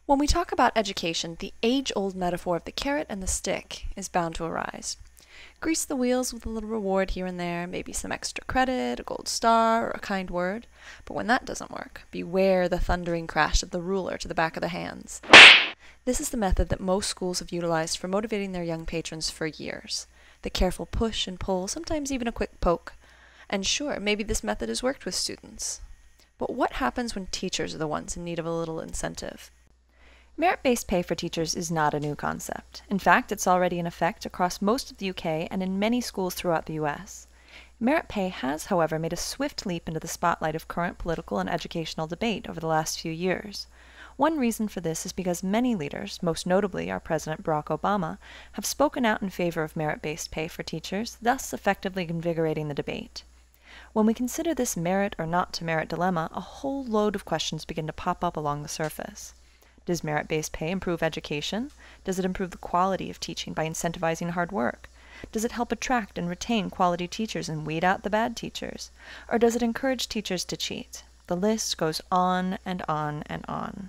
When we talk about education, the age-old metaphor of the carrot and the stick is bound to arise. Grease the wheels with a little reward here and there, maybe some extra credit, a gold star, or a kind word. But when that doesn't work, beware the thundering crash of the ruler to the back of the hands. This is the method that most schools have utilized for motivating their young patrons for years. The careful push and pull, sometimes even a quick poke. And sure, maybe this method has worked with students. But what happens when teachers are the ones in need of a little incentive? Merit-based pay for teachers is not a new concept. In fact, it's already in effect across most of the UK and in many schools throughout the US. Merit pay has, however, made a swift leap into the spotlight of current political and educational debate over the last few years. One reason for this is because many leaders, most notably our President Barack Obama, have spoken out in favor of merit-based pay for teachers, thus effectively invigorating the debate. When we consider this merit or not to merit dilemma, a whole load of questions begin to pop up along the surface. Does merit-based pay improve education? Does it improve the quality of teaching by incentivizing hard work? Does it help attract and retain quality teachers and weed out the bad teachers? Or does it encourage teachers to cheat? The list goes on and on and on.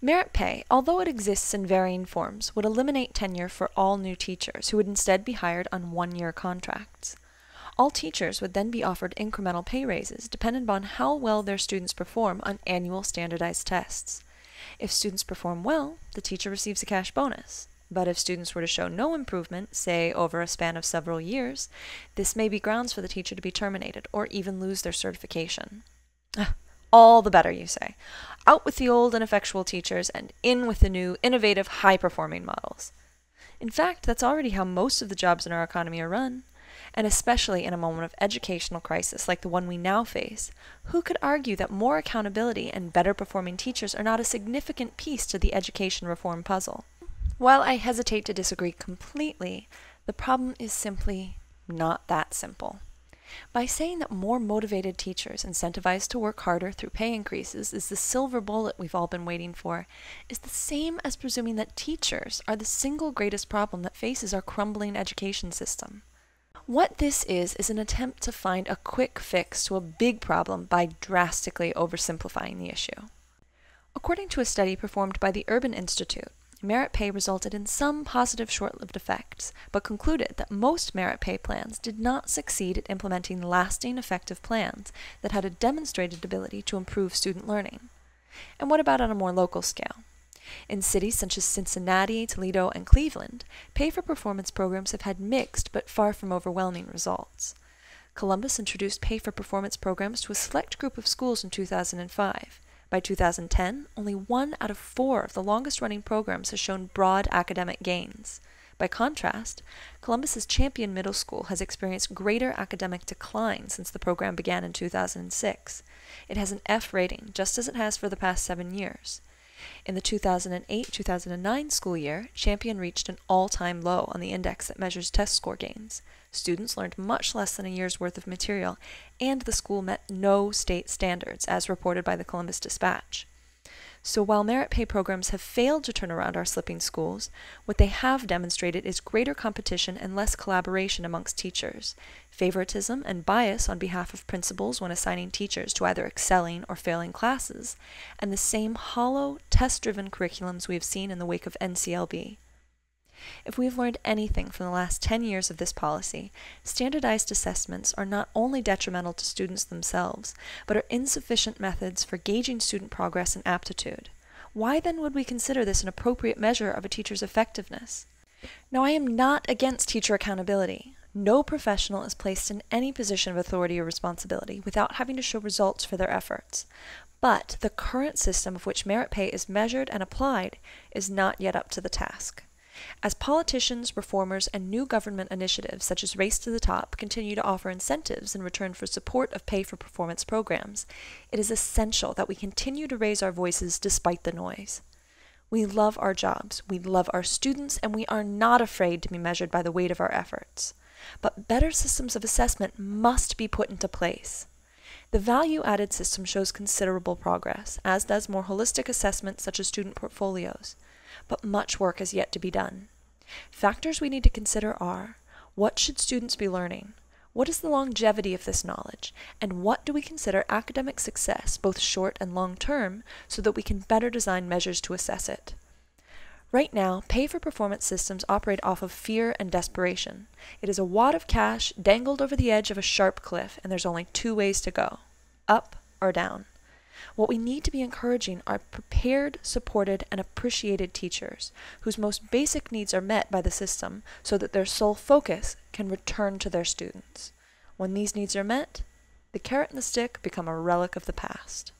Merit pay, although it exists in varying forms, would eliminate tenure for all new teachers who would instead be hired on one-year contracts. All teachers would then be offered incremental pay raises dependent on how well their students perform on annual standardized tests. If students perform well, the teacher receives a cash bonus. But if students were to show no improvement, say over a span of several years, this may be grounds for the teacher to be terminated or even lose their certification. All the better, you say. Out with the old ineffectual teachers and in with the new, innovative, high-performing models. In fact, that's already how most of the jobs in our economy are run. And especially in a moment of educational crisis like the one we now face, who could argue that more accountability and better performing teachers are not a significant piece to the education reform puzzle? While I hesitate to disagree completely, the problem is simply not that simple. By saying that more motivated teachers incentivized to work harder through pay increases is the silver bullet we've all been waiting for, is the same as presuming that teachers are the single greatest problem that faces our crumbling education system. What this is an attempt to find a quick fix to a big problem by drastically oversimplifying the issue. According to a study performed by the Urban Institute, merit pay resulted in some positive short-lived effects, but concluded that most merit pay plans did not succeed at implementing lasting, effective plans that had a demonstrated ability to improve student learning. And what about on a more local scale? In cities such as Cincinnati, Toledo, and Cleveland, pay-for-performance programs have had mixed but far from overwhelming results. Columbus introduced pay-for-performance programs to a select group of schools in 2005. By 2010, only 1 out of 4 of the longest-running programs has shown broad academic gains. By contrast, Columbus's Champion Middle School has experienced greater academic decline since the program began in 2006. It has an F rating, just as it has for the past 7 years. In the 2008-2009 school year, Champion reached an all-time low on the index that measures test score gains. Students learned much less than a year's worth of material, and the school met no state standards, as reported by the Columbus Dispatch. So while merit pay programs have failed to turn around our slipping schools, what they have demonstrated is greater competition and less collaboration amongst teachers, favoritism and bias on behalf of principals when assigning teachers to either excelling or failing classes, and the same hollow, test-driven curriculums we have seen in the wake of NCLB. If we have learned anything from the last 10 years of this policy, standardized assessments are not only detrimental to students themselves, but are insufficient methods for gauging student progress and aptitude. Why then would we consider this an appropriate measure of a teacher's effectiveness? Now, I am not against teacher accountability. No professional is placed in any position of authority or responsibility without having to show results for their efforts. But the current system of which merit pay is measured and applied is not yet up to the task. As politicians, reformers, and new government initiatives such as Race to the Top continue to offer incentives in return for support of pay-for-performance programs, it is essential that we continue to raise our voices despite the noise. We love our jobs, we love our students, and we are not afraid to be measured by the weight of our efforts. But better systems of assessment must be put into place. The value-added system shows considerable progress, as does more holistic assessment such as student portfolios. But much work is yet to be done. Factors we need to consider are: what should students be learning? What is the longevity of this knowledge, and what do we consider academic success, both short and long term, so that we can better design measures to assess it? Right now, pay-for-performance systems operate off of fear and desperation. It is a wad of cash dangled over the edge of a sharp cliff, and there's only two ways to go: up or down. What we need to be encouraging are prepared, supported, and appreciated teachers, whose most basic needs are met by the system so that their sole focus can return to their students. When these needs are met, the carrot and the stick become a relic of the past.